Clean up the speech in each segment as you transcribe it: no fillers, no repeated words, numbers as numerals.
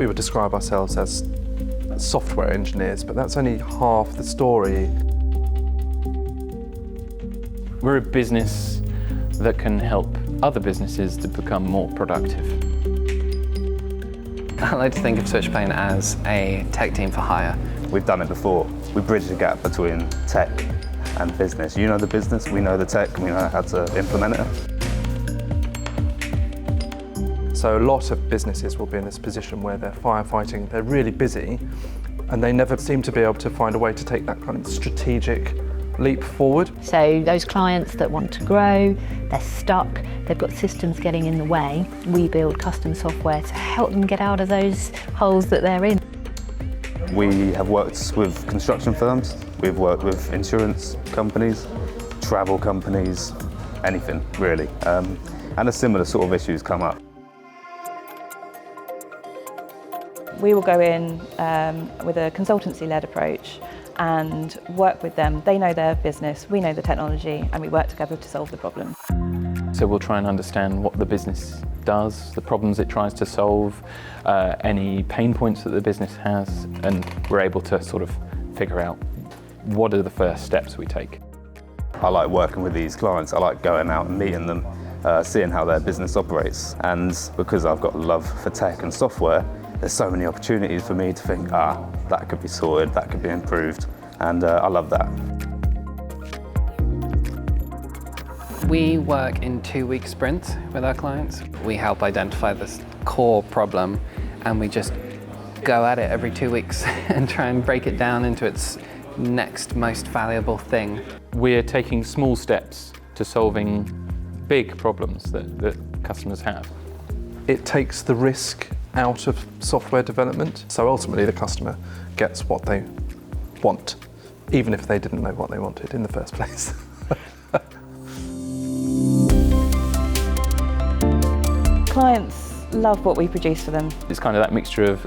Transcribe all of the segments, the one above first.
We would describe ourselves as software engineers, but that's only half the story. We're a business that can help other businesses to become more productive. I like to think of Switchplane as a tech team for hire. We've done it before. We bridge the gap between tech and business. You know the business, we know the tech, we know how to implement it. So a lot of businesses will be in this position where they're firefighting, they're really busy, and they never seem to be able to find a way to take that kind of strategic leap forward. So those clients that want to grow, they're stuck, they've got systems getting in the way, we build custom software to help them get out of those holes that they're in. We have worked with construction firms, we've worked with insurance companies, travel companies, anything really. And a similar sort of issues come up. We will go in with a consultancy-led approach and work with them. They know their business, we know the technology, and we work together to solve the problem. So we'll try and understand what the business does, the problems it tries to solve, any pain points that the business has, and we're able to sort of figure out what are the first steps we take. I like working with these clients. I like going out and meeting them, seeing how their business operates. And because I've got love for tech and software, there's so many opportunities for me to think, that could be sorted, that could be improved, and I love that. We work in 2-week sprints with our clients. We help identify this core problem and we just go at it every 2 weeks and try and break it down into its next most valuable thing. We're taking small steps to solving big problems that customers have. It takes the risk out of software development, so ultimately the customer gets what they want, even if they didn't know what they wanted in the first place. Clients love what we produce for them. It's kind of that mixture of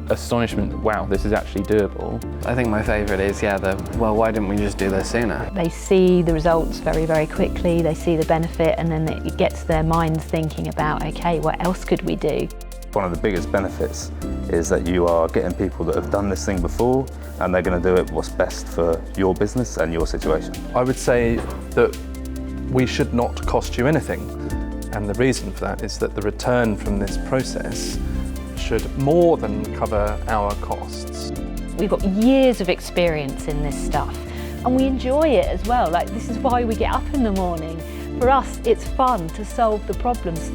astonishment, wow, this is actually doable. I think my favourite is, well, why didn't we just do this sooner? They see the results very, very quickly, they see the benefit, and then it gets their minds thinking about, okay, what else could we do? One of the biggest benefits is that you are getting people that have done this thing before and they're going to do it what's best for your business and your situation. I would say that we should not cost you anything, and the reason for that is that the return from this process should more than cover our costs. We've got years of experience in this stuff and we enjoy it as well. Like, this is why we get up in the morning. For us, it's fun to solve the problems.